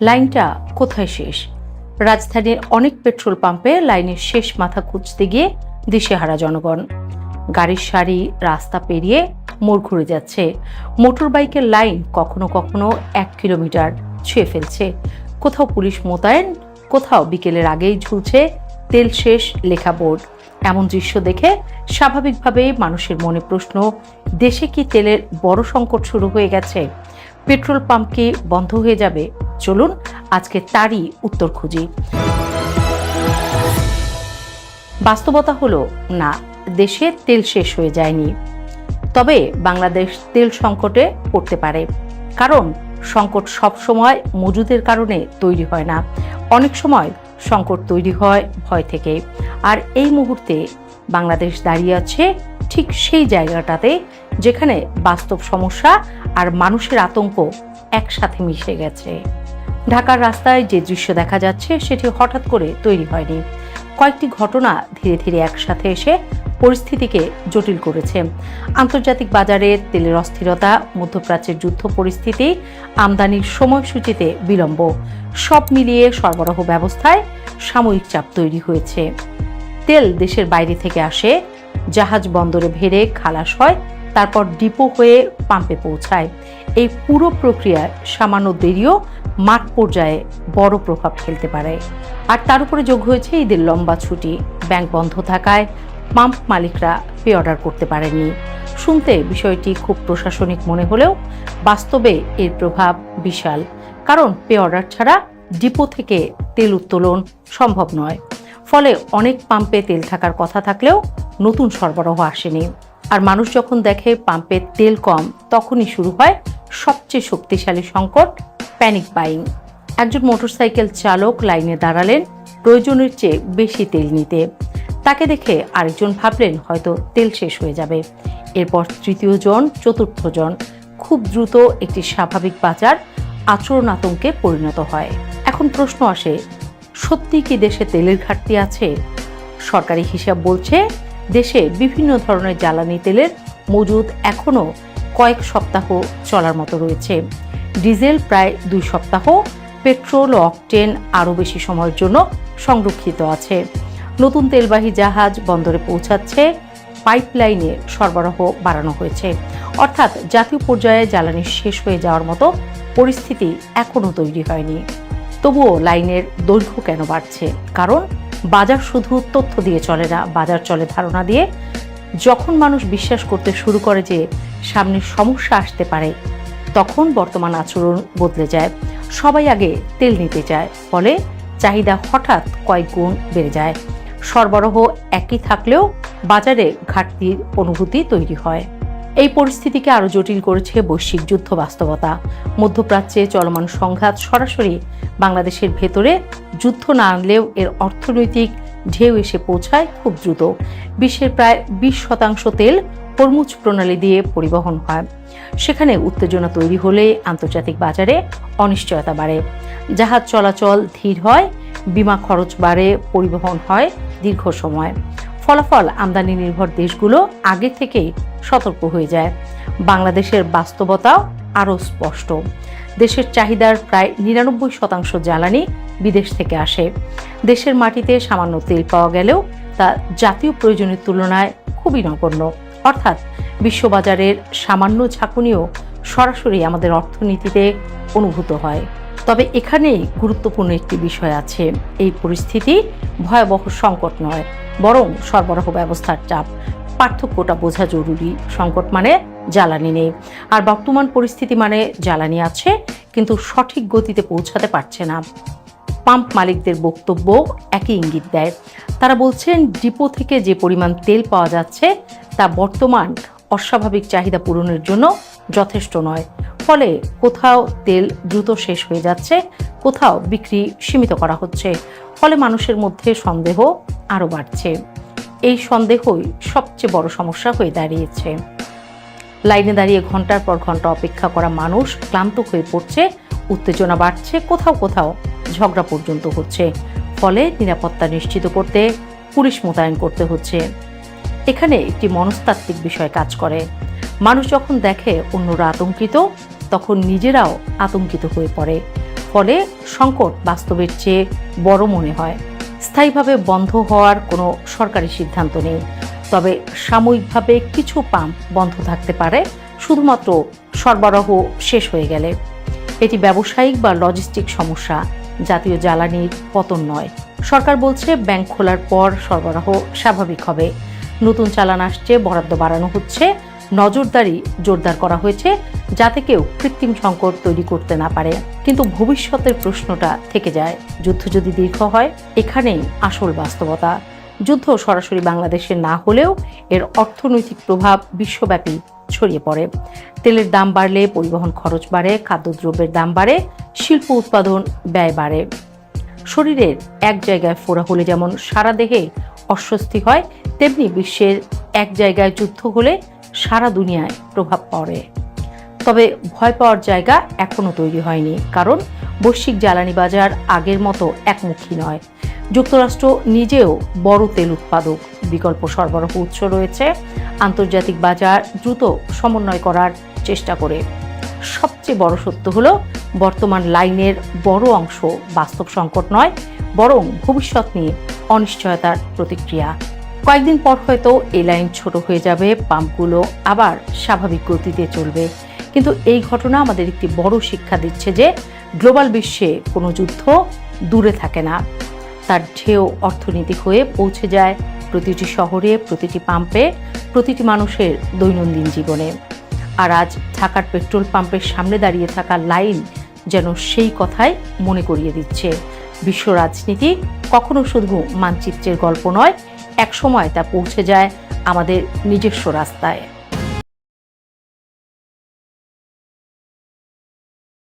লাইনটা কোথায় শেষ? রাজধানীর অনেক পেট্রোল পাম্পে লাইনের শেষ মাথা খুঁজতে গিয়ে দিশেহারা জনগণ। গাড়ির সারি রাস্তা পেরিয়ে মোড় ঘুরে যাচ্ছে। মোটর বাইকের লাইন কখনো কখনো 1 কিলোমিটার ছুঁয়ে ফেলছে। কোথাও পুলিশ মোতায়েন, কোথাও বিকেলের আগেই ঝুলছে তেল শেষ লেখা বোর্ড। এমন দৃশ্য দেখে স্বাভাবিকভাবেই মানুষের মনে প্রশ্ন, দেশে কি তেলের বড় সংকট শুরু হয়ে গেছে? পেট্রোল পাম্প কি বন্ধ হয়ে যাবে? চলুন আজকে তারই উত্তর খুঁজি। বাস্তবতা হলো না, দেশে তেল শেষ হয়ে যায়নি। তবে বাংলাদেশ তেল সংকটে পড়তে পারে, কারণ সংকট সবসময় মজুদের কারণে তৈরি হয় না। অনেক সময় সংকট তৈরি হয় ভয় থেকে। আর এই মুহূর্তে বাংলাদেশ দাঁড়িয়ে আছে ঠিক সেই জায়গাটাতে যেখানে বাস্তব সমস্যা আর মানুষের আতঙ্ক একসাথে মিশে গেছে। ঢাকার রাস্তায় যে দৃশ্য দেখা যাচ্ছে সেটি হঠাৎ করে তৈরি হয়নি। কয়েকটি ঘটনা ধীরে ধীরে একসাথে এসে পরিস্থিতিকে জটিল করেছে। আন্তর্জাতিক বাজারে তেলের অস্থিরতা, মধ্যপ্রাচ্যের যুদ্ধ পরিস্থিতি, আমদানির সময়সূচিতে বিলম্ব, সব মিলিয়ে সরবরাহ ব্যবস্থায় সাময়িক চাপ তৈরি হয়েছে। তেল দেশের বাইরে থেকে আসে, জাহাজ বন্দরে ভেড়ে খালাস হয়, তারপর ডিপো হয়ে পাম্পে পৌঁছায়। এই পুরো প্রক্রিয়ায় সামান্য দেরিও মাঠ পর্যায়ে বড় প্রভাব ফেলতে পারে। আর তার উপরে যোগ হয়েছে ঈদের লম্বা ছুটি, ব্যাংক বন্ধ থাকায় পাম্প মালিকরা পে অর্ডার করতে পারেননি। শুনতে বিষয়টি খুব প্রশাসনিক মনে হলেও বাস্তবে এর প্রভাব বিশাল, কারণ পে অর্ডার ছাড়া ডিপো থেকে তেল উত্তোলন সম্ভব নয়। ফলে অনেক পাম্পে তেল থাকার কথা থাকলেও নতুন সরবরাহ আসেনি। আর মানুষ যখন দেখে পাম্পে তেল কম, তখনই শুরু হয় সবচেয়ে শক্তিশালী সংকট, প্যানিক বাইং। একজন মোটরসাইকেল চালক লাইনে দাঁড়ালেন প্রয়োজনের চেয়ে বেশি তেল নিতে। তাকে দেখে আরেকজন ভাবলেন হয়তো তেল শেষ হয়ে যাবে। এরপর তৃতীয় জন, চতুর্থ জন। খুব দ্রুত একটি স্বাভাবিক বাজার আচরণ আতঙ্কে পরিণত হয়। এখন প্রশ্ন আসে, সত্যি কি দেশে তেলের ঘাটতি আছে? সরকারি হিসাব বলছে দেশে বিভিন্ন ধরনের জ্বালানি তেলের মজুদ এখনো কয়েক সপ্তাহ চলার মতো রয়েছে। ডিজেল প্রায় 2 সপ্তাহ, পেট্রোল ও অকটেন আরও বেশি সময়ের জন্য সংরক্ষিত আছে। নতুন তেলবাহী জাহাজ বন্দরে পৌঁছাচ্ছে, পাইপলাইনে সরবরাহ বাড়ানো হয়েছে। অর্থাৎ জাতীয় পর্যায়ে জ্বালানি শেষ হয়ে যাওয়ার মতো পরিস্থিতি এখনও তৈরি হয়নি। তবুও লাইনের দৈর্ঘ্য কেন বাড়ছে? কারণ বাজার শুধু তথ্য দিয়ে চলে না, বাজার চলে ধারণা দিয়ে। যখন মানুষ বিশ্বাস করতে শুরু করে যে সামনে সমস্যা আসতে পারে, তখন বর্তমান আচরণ বদলে যায়। সবাই আগে তেল নিতে চায়, ফলে চাহিদা হঠাৎ কয়েক গুণ বেড়ে যায়। সরবরাহ একই থাকলেও বাজারে ঘাটতির অনুভূতি তৈরি হয়। এই পরিস্থিতিকে আরও জটিল করেছে বৈশ্বিক যুদ্ধ বাস্তবতা। মধ্যপ্রাচ্যে চলমান সংঘাত সরাসরি বাংলাদেশের ভেতরে যুদ্ধ না আনলেও এর অর্থনৈতিক ঢেউ এসে পৌঁছায় খুব দ্রুত। বিশ্বের প্রায় 20% তেল হরমুজ প্রণালী দিয়ে পরিবহন হয়। সেখানে উত্তেজনা তৈরি হলে আন্তর্জাতিক বাজারে অনিশ্চয়তা বাড়ে, জাহাজ চলাচল ধীর হয়, বিমা খরচ বাড়ে, পরিবহন হয় দীর্ঘ সময়। ফলাফল, আমদানি নির্ভর দেশগুলো আগে থেকেই সতর্ক হয়ে যায়। বাংলাদেশের বাস্তবতাও আরও স্পষ্ট। দেশের চাহিদার প্রায় 99% জ্বালানি বিদেশ থেকে আসে। দেশের মাটিতে সামান্য তেল পাওয়া গেলেও তা জাতীয় প্রয়োজনের তুলনায় খুবই নগণ্য। অর্থাৎ বিশ্ববাজারের সামান্য ঝাঁকুনিও সরাসরি আমাদের অর্থনীতিতে অনুভূত হয়। তবে এখানেই গুরুত্বপূর্ণ একটি বিষয় আছে। এই পরিস্থিতি ভয়াবহ সংকট নয়, বরং সরবরাহ ব্যবস্থার চাপ। পার্থক্যটা বোঝা জরুরি। সংকট মানে জ্বালানি নেই, আর বর্তমান পরিস্থিতি মানে জ্বালানি আছে কিন্তু সঠিক গতিতে পৌঁছাতে পারছে না। পাম্প মালিকদের বক্তব্য একই ইঙ্গিত দেয়। তারা বলছেন ডিপো থেকে যে পরিমাণ তেল পাওয়া যাচ্ছে তা বর্তমান অস্বাভাবিক চাহিদা পূরণের জন্য যথেষ্ট নয়। ফলে কোথাও তেল দ্রুত শেষ হয়ে যাচ্ছে, কোথাও বিক্রি সীমিত করা হচ্ছে। ফলে মানুষের মধ্যে সন্দেহ আরও বাড়ছে। এই সন্দেহই সবচেয়ে বড় সমস্যা হয়ে দাঁড়িয়েছে। লাইনে দাঁড়িয়ে ঘন্টার পর ঘন্টা অপেক্ষা করা মানুষ ক্লান্ত হয়ে পড়ছে, উত্তেজনা বাড়ছে, কোথাও কোথাও ঝগড়া পর্যন্ত হচ্ছে। ফলে নিরাপত্তা নিশ্চিত করতে পুলিশ মোতায়েন করতে হচ্ছে। এখানে একটি মনস্তাত্ত্বিক বিষয় কাজ করে। মানুষ যখন দেখে অন্যরা আতঙ্কিত, তখন নিজেরাও আতঙ্কিত হয়ে পড়ে। ফলে সংকট বাস্তবের চেয়ে বড় মনে হয়। স্থায়ীভাবে বন্ধ হওয়ার কোনো সরকারি সিদ্ধান্ত নেই, তবে সাময়িকভাবে কিছু পাম্প বন্ধ থাকতে পারে শুধুমাত্র সরবরাহ শেষ হয়ে গেলে। এটি ব্যবসায়িক বা লজিস্টিক সমস্যা, জাতীয় জ্বালানির পতন নয়। সরকার বলছে ব্যাংক খোলার পর সরবরাহ স্বাভাবিক হবে, নতুন চালান আসছে, বরাদ্দ বাড়ানো হচ্ছে, নজরদারি জোরদার করা হয়েছে যাতে কেউ কৃত্রিম সংকট তৈরি করতে না পারে। কিন্তু ভবিষ্যতের প্রশ্নটা থেকে যায়, যুদ্ধ যদি দীর্ঘ হয়, এখানেই আসল বাস্তবতা। যুদ্ধ সরাসরি বাংলাদেশে না হলেও এর অর্থনৈতিক প্রভাব বিশ্বব্যাপী ছড়িয়ে পড়ে। তেলের দাম বাড়লে পরিবহন খরচ বাড়ে, খাদ্যদ্রব্যের দাম বাড়ে, শিল্প উৎপাদন ব্যয় বাড়ে। শরীরের এক জায়গায় ফোড়া হলে যেমন সারা দেহে অস্বস্তি হয়, তেমনি বিশ্বের এক জায়গায় যুদ্ধ হলে সারা দুনিয়ায় প্রভাব পড়ে। তবে ভয় পাওয়ার জায়গা এখনো তৈরি হয়নি, কারণ বৈশ্বিক জ্বালানি বাজার আগের মতো একমুখী নয়। যুক্তরাষ্ট্র নিজেও বড় তেল উৎপাদক, বিকল্প সরবরাহ উৎস রয়েছে, আন্তর্জাতিক বাজার দ্রুত সমন্বয় করার চেষ্টা করে। সবচেয়ে বড় সত্য হলো বর্তমান লাইনের বড় অংশ বাস্তব সংকট নয়, বরং ভবিষ্যৎ নিয়ে অনিশ্চয়তার প্রতিক্রিয়া। কয়েকদিন পর হয়তো এই লাইন ছোট হয়ে যাবে, পাম্পগুলো আবার স্বাভাবিক গতিতে চলবে। কিন্তু এই ঘটনা আমাদের একটি বড় শিক্ষা দিচ্ছে যে গ্লোবাল বিশ্বে কোনো যুদ্ধ দূরে থাকে না, তার ঢেউ অর্থনীতি হয়ে পৌঁছে যায় প্রতিটি শহরে, প্রতিটি পাম্পে, প্রতিটি মানুষের দৈনন্দিন জীবনে। আর আজ ঢাকার পেট্রোল পাম্পের সামনে দাঁড়িয়ে থাকা লাইন যেন সেই কথাই মনে করিয়ে দিচ্ছে, বিশ্ব রাজনীতি কখনো শুধু মানচিত্রের গল্প নয়, একসময় তা পৌঁছে যায় আমাদের নিজস্ব রাস্তায়।